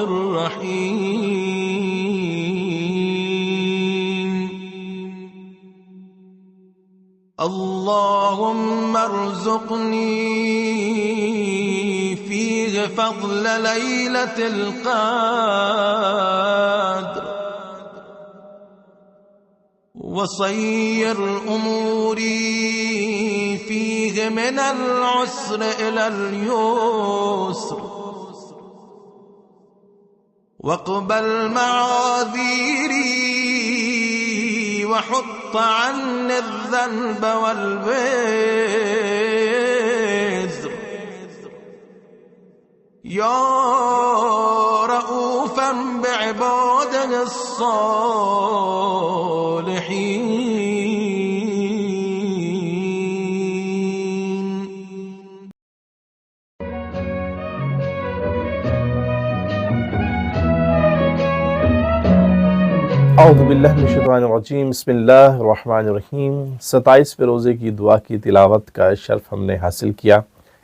الرحيم اللهم ارزقني فيه فضل ليلة القدر وصير أموري فيه من العسر إلى اليسر واقبل معاذيري وحط عني الذنب والوزر يا رؤوفا بعباده الصالحين. اعوذ باللہ من الشیطان الرجیم بسم اللہ الرحمن الرحیم 27 روزے کی دعا کی تلاوت کا شرف ہم نے حاصل کیا۔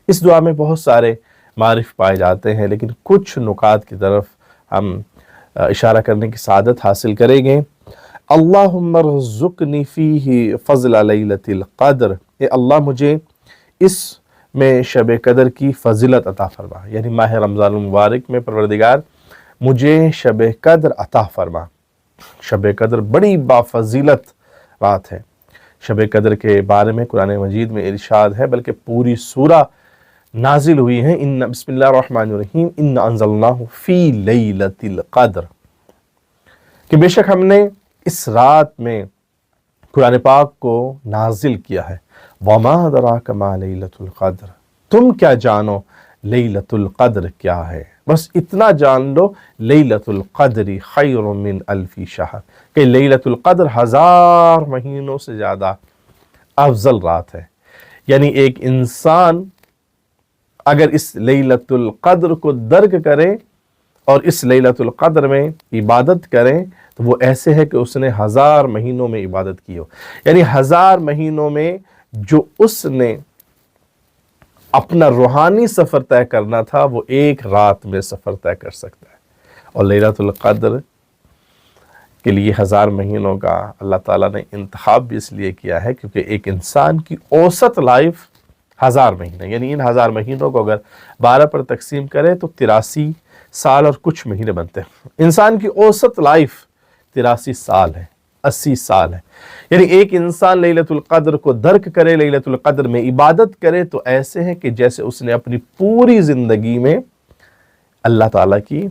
اس دعا میں بہت سارے معارف پائے جاتے ہیں، لیکن کچھ نکات کی طرف ہم اشارہ کرنے کی سعادت حاصل کریں گے۔ اللہم ارزقنی فیہ فضل لیلۃ القدر، اے اللہ مجھے اس میں شب قدر کی فضیلت عطا فرما، یعنی ماہ رمضان المبارک میں پروردگار مجھے شب قدر عطا فرما۔ شب قدر بڑی بافضیلت رات ہے۔ شب قدر کے بارے میں قرآن مجید میں ارشاد ہے، بلکہ پوری سورہ نازل ہوئی ہے، بسم اللہ الرحمن الرحیم اِنَّا أَنزَلْنَاهُ فِي لَيْلَةِ الْقَدْرِ، کہ بے شک ہم نے اس رات میں قرآن پاک کو نازل کیا ہے۔ وَمَا أَدْرَاكَ مَا لَيْلَةُ الْقَدْرِ، تم کیا جانو لیلۃ القدر کیا ہے، بس اتنا جان لو لیلۃ القدر خیر من الف شہر، کہ لیلۃ القدر 1000 مہینوں سے زیادہ افضل رات ہے۔ یعنی ایک انسان اگر اس لیلۃ القدر کو درک کرے اور اس لیلۃ القدر میں عبادت کریں تو وہ ایسے ہے کہ اس نے 1000 مہینوں میں عبادت کی ہو۔ یعنی 1000 مہینوں میں جو اس نے اپنا روحانی سفر طے کرنا تھا وہ ایک رات میں سفر طے کر سکتا ہے۔ اور لیلۃ القدر کے لیے 1000 مہینوں کا اللہ تعالیٰ نے انتخاب بھی اس لیے کیا ہے کیونکہ ایک انسان کی اوسط لائف 1000 مہینے، یعنی ان 1000 مہینوں کو اگر 12 پر تقسیم کرے تو 83 سال اور کچھ مہینے بنتے ہیں۔ انسان کی اوسط لائف 83 سال ہے، 80 سال ہے۔ یعنی ایک انسان لیلۃ القدر کو درک کرے، لیلۃ القدر میں عبادت کرے تو ایسے ہے کہ جیسے اس نے اپنی پوری زندگی میں اللہ تعالیٰ کی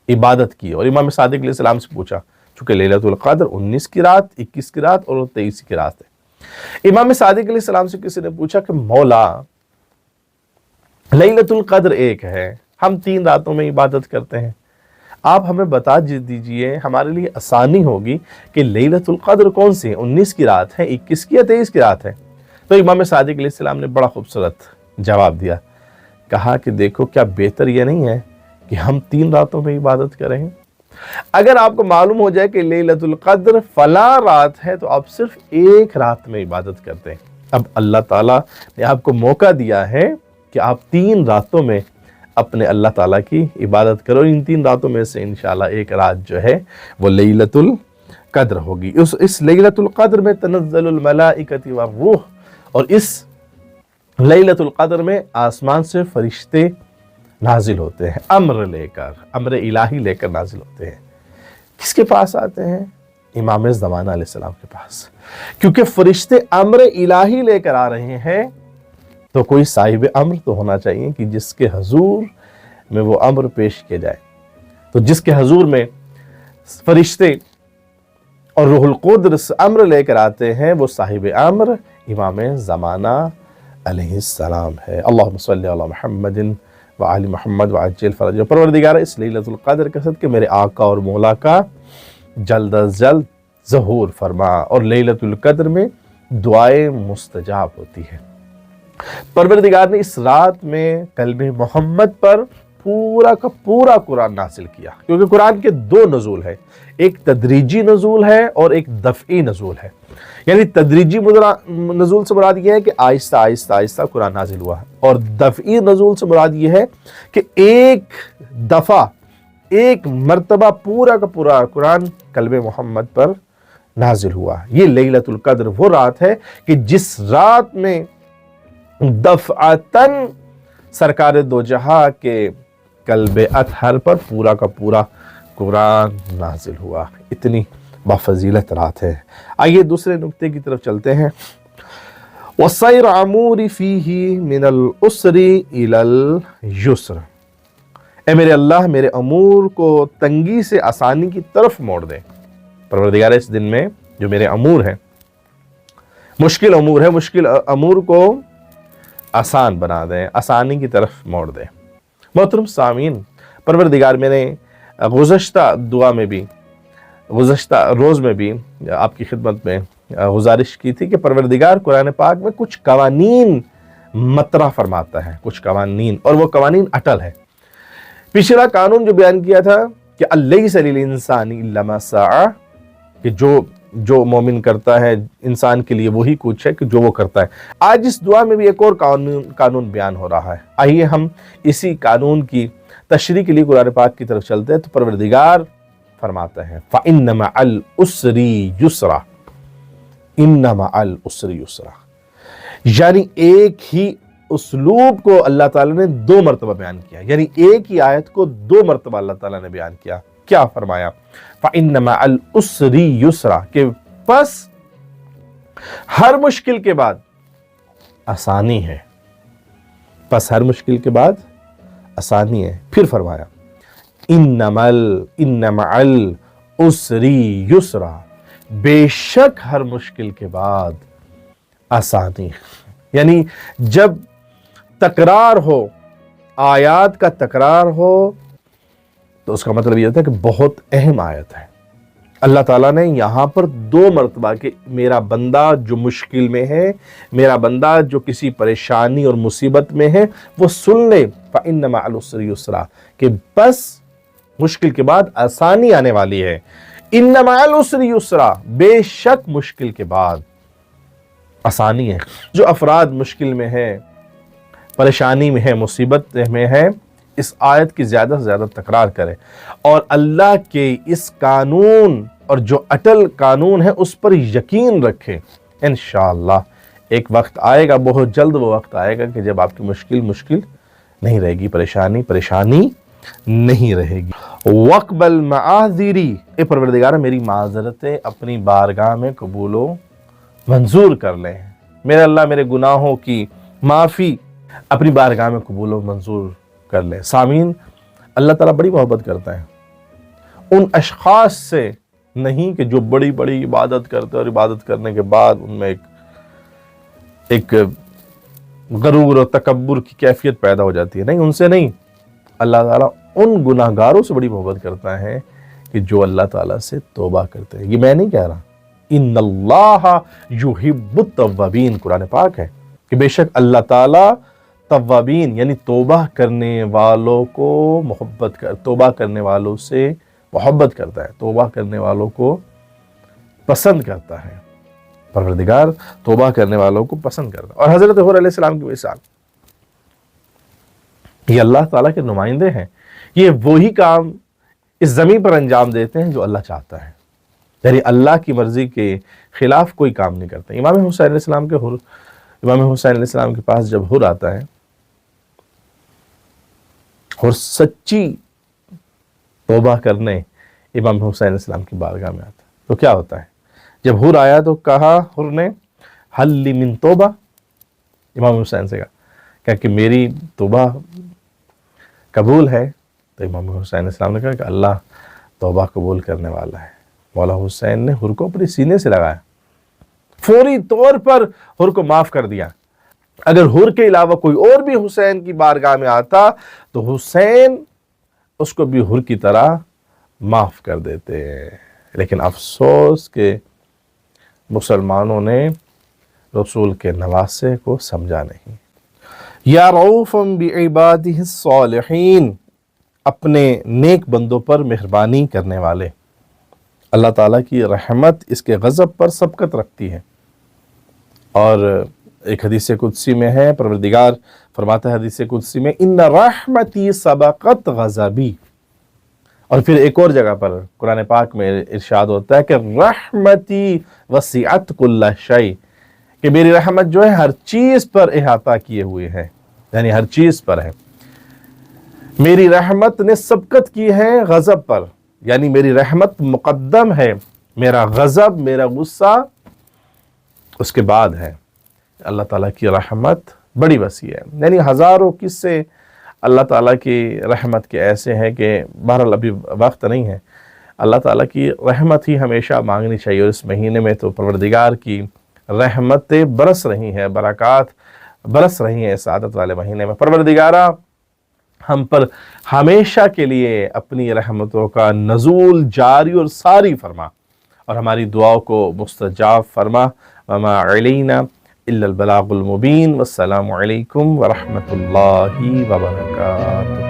عبادت کی۔ اور امام صادق علیہ السلام سے پوچھا، چونکہ لیلۃ القدر 19 کی رات، 21 کی رات اور 23 کی رات ہے۔ امام صادق علیہ السلام سے کسی نے پوچھا کہ مولا لیلۃ القدر ایک ہے، ہم 3 راتوں میں عبادت کرتے ہیں، آپ ہمیں بتا دیجئے، ہمارے لیے آسانی ہوگی کہ لیلۃ القدر کون سی ہے، 19 کی رات ہے، 21 کی یا 23 کی رات ہے؟ تو امام صادق علیہ السلام نے بڑا خوبصورت جواب دیا، کہا کہ دیکھو کیا بہتر یہ نہیں ہے کہ ہم 3 راتوں میں عبادت کریں؟ اگر آپ کو معلوم ہو جائے کہ لیلۃ القدر فلاں رات ہے تو آپ صرف ایک رات میں عبادت کرتے ہیں۔ اب اللہ تعالیٰ نے آپ کو موقع دیا ہے کہ آپ 3 راتوں میں اپنے اللہ تعالیٰ کی عبادت کرو۔ ان 3 راتوں میں سے انشاءاللہ ایک رات جو ہے وہ لیلۃ القدر ہوگی۔ اس لیلۃ القدر میں تنزل الملائکۃ والروح، اور اس لیلۃ القدر میں آسمان سے فرشتے نازل ہوتے ہیں، امر لے کر، امر الہی لے کر نازل ہوتے ہیں۔ کس کے پاس آتے ہیں؟ امام زمانہ علیہ السلام کے پاس، کیونکہ فرشتے امر الہی لے کر آ رہے ہیں تو کوئی صاحب امر تو ہونا چاہیے کہ جس کے حضور میں وہ امر پیش کیا جائے۔ تو جس کے حضور میں فرشتے اور روح القدس امر لے کر آتے ہیں وہ صاحب امر امام زمانہ علیہ السلام ہے۔ اللہم صلی علی محمد وعلی محمد وعجل فرج۔ پروردگار اس لیلۃ القدر کے صدقے میرے آقا اور مولا کا جلد از جلد ظہور فرما، اور لیلۃ القدر میں دعائیں مستجاب ہوتی ہیں۔ پروردگار نے اس رات میں قلب محمد پر پورا کا پورا قرآن نازل کیا، کیونکہ قرآن کے 2 نزول ہیں، ایک تدریجی نزول ہے اور ایک دفعی نزول ہے۔ یعنی تدریجی نزول سے مراد یہ ہے کہ آہستہ آہستہ آہستہ قرآن نازل ہوا ہے، اور دفعی نزول سے مراد یہ ہے کہ ایک دفعہ ایک مرتبہ پورا کا پورا قرآن قلب محمد پر نازل ہوا۔ یہ لیلۃ القدر وہ رات ہے کہ جس رات میں دفعتاً سرکار دو جہاں کے قلب اطہر پر پورا کا پورا قرآن نازل ہوا۔ اتنی بافضیلت رات ہے۔ آئیے دوسرے نقطے کی طرف چلتے ہیں۔ وَسَيْرَ عَمُورِ فِيهِ مِنَ الْأُسْرِ إِلَى الْيُسْرِ، اے میرے اللہ میرے امور کو تنگی سے آسانی کی طرف موڑ دے۔ پروردگار اس دن میں جو میرے امور ہیں، مشکل امور ہے، مشکل امور کو آسان بنا دیں، آسانی کی طرف موڑ دیں۔ محترم سامعین، پروردگار میں نے گزشتہ دعا میں بھی، گزشتہ روز میں بھی آپ کی خدمت میں گزارش کی تھی کہ پروردگار قرآن پاک میں کچھ قوانین مطرح فرماتا ہے، کچھ قوانین، اور وہ قوانین اٹل ہے۔ پچھلا قانون جو بیان کیا تھا کہ الیس للانسان الا ما سعی، کہ جو مومن کرتا ہے انسان کے لیے وہی کچھ ہے کہ جو وہ کرتا ہے۔ آج اس دعا میں بھی ایک اور قانون بیان ہو رہا ہے۔ آئیے ہم اسی قانون کی تشریح کے لیے قرآن پاک کی طرف چلتے ہیں۔ تو پروردگار فرماتا ہے فَإِنَّ مَعَ الْعُسْرِ يُسْرًا، إِنَّ مَعَ الْعُسْرِ يُسْرًا، یعنی ایک ہی اسلوب کو اللہ تعالیٰ نے دو مرتبہ بیان کیا، یعنی ایک ہی آیت کو دو مرتبہ اللہ تعالیٰ نے بیان کیا۔ کیا فرمایا؟ فَإِنَّ مَعَ الْعُسْرِ يُسْرًا، کہ پس ہر مشکل کے بعد آسانی ہے، پس ہر مشکل کے بعد آسانی ہے۔ پھر فرمایا اِنَّ مَعَ الْعُسْرِ يُسْرًا، بے شک ہر مشکل کے بعد آسانی ہے۔ یعنی جب تکرار ہو، آیات کا تکرار ہو، تو اس کا مطلب یہ ہوتا ہے کہ بہت اہم آیت ہے۔ اللہ تعالیٰ نے یہاں پر دو مرتبہ کہ میرا بندہ جو مشکل میں ہے، میرا بندہ جو کسی پریشانی اور مصیبت میں ہے، وہ سن لے فَإِنَّ مَعَ الْعُسْرِ يُسْرًا، کہ بس مشکل کے بعد آسانی آنے والی ہے۔ اِنَّ مَعَ الْعُسْرِ يُسْرًا، بے شک مشکل کے بعد آسانی ہے۔ جو افراد مشکل میں ہے، پریشانی میں ہے، مصیبت میں ہے، اس آیت کی زیادہ سے زیادہ تکرار کرے اور اللہ کے اس قانون اور جو اٹل قانون ہے اس پر یقین رکھے۔ انشاءاللہ ایک وقت آئے گا، بہت جلد وہ وقت آئے گا کہ جب آپ کی مشکل نہیں رہے گی، پریشانی نہیں رہے گی۔ وَاقْبَلْ مَعَاذِرِي، اے پروردگار میری معذرتیں اپنی بارگاہ میں قبول و منظور کر لیں۔ میرے اللہ میرے گناہوں کی معافی اپنی بارگاہ میں قبول و منظور کر لیں۔ سامعین، اللہ تعالیٰ بڑی محبت کرتا ہے ان اشخاص سے نہیں کہ جو بڑی بڑی عبادت کرتے اور عبادت کرنے کے بعد ان میں ایک غرور اور تکبر کی کیفیت پیدا ہو جاتی ہے۔ نہیں، ان سے نہیں، اللہ تعالیٰ ان گناہ گاروں سے بڑی محبت کرتا ہے کہ جو اللہ تعالیٰ سے توبہ کرتے ہیں۔ یہ میں نہیں کہہ رہا، ان اللہ یحب التوابین، قرآن پاک ہے کہ بے شک اللہ تعالیٰ توابین یعنی توبہ کرنے والوں کو توبہ کرنے والوں سے محبت کرتا ہے، توبہ کرنے والوں کو پسند کرتا ہے۔ پروردگار توبہ کرنے والوں کو پسند کرتا ہے۔ اور حضرت حور علیہ السلام کی مثال، یہ اللہ تعالیٰ کے نمائندے ہیں، یہ وہی کام اس زمین پر انجام دیتے ہیں جو اللہ چاہتا ہے، یعنی اللہ کی مرضی کے خلاف کوئی کام نہیں کرتے۔ امام حسین علیہ السلام کے پاس جب حر آتا ہے اور سچی توبہ کرنے امام حسین علیہ السلام کی بارگاہ میں آتا ہے تو کیا ہوتا ہے؟ جب حر آیا تو کہا حر نے حل لی من توبہ، امام حسین سے کہا کہ میری توبہ قبول ہے، تو امام حسین علیہ السلام نے کہا کہ اللہ توبہ قبول کرنے والا ہے۔ مولا حسین نے حر کو اپنے سینے سے لگایا، فوری طور پر حر کو معاف کر دیا۔ اگر حر کے علاوہ کوئی اور بھی حسین کی بارگاہ میں آتا تو حسین اس کو بھی حر کی طرح معاف کر دیتے، لیکن افسوس کہ مسلمانوں نے رسول کے نواسے کو سمجھا نہیں۔ یا رؤوفم بعبادہ الصالحین، اپنے نیک بندوں پر مہربانی کرنے والے۔ اللہ تعالیٰ کی رحمت اس کے غضب پر سبقت رکھتی ہے، اور ایک حدیث قدسی میں ہے، پروردگار فرماتا ہے حدیث قدسی میں ان رحمتی سبقت غضبی، اور پھر ایک اور جگہ پر قرآن پاک میں ارشاد ہوتا ہے کہ رحمتی وسعت کل شیء، کہ میری رحمت جو ہے ہر چیز پر احاطہ کیے ہوئے ہے، یعنی ہر چیز پر ہے۔ میری رحمت نے سبقت کی ہے غضب پر، یعنی میری رحمت مقدم ہے، میرا غضب، میرا غصہ اس کے بعد ہے۔ اللہ تعالیٰ کی رحمت بڑی وسیع ہے، یعنی ہزاروں قصے اللہ تعالیٰ کی رحمت کے ایسے ہیں کہ بہرحال ابھی وقت نہیں ہے۔ اللہ تعالیٰ کی رحمت ہی ہمیشہ مانگنی چاہیے، اور اس مہینے میں تو پروردگار کی رحمتیں برس رہی ہیں، برکات برس رہی ہیں اس سعادت والے مہینے میں۔ پروردگارہ ہم پر ہمیشہ کے لیے اپنی رحمتوں کا نزول جاری اور ساری فرما، اور ہماری دعاؤں کو مستجاب فرما۔ وما علینا الا البلاغ المبین۔ والسلام علیکم ورحمۃ اللہ وبرکاتہ۔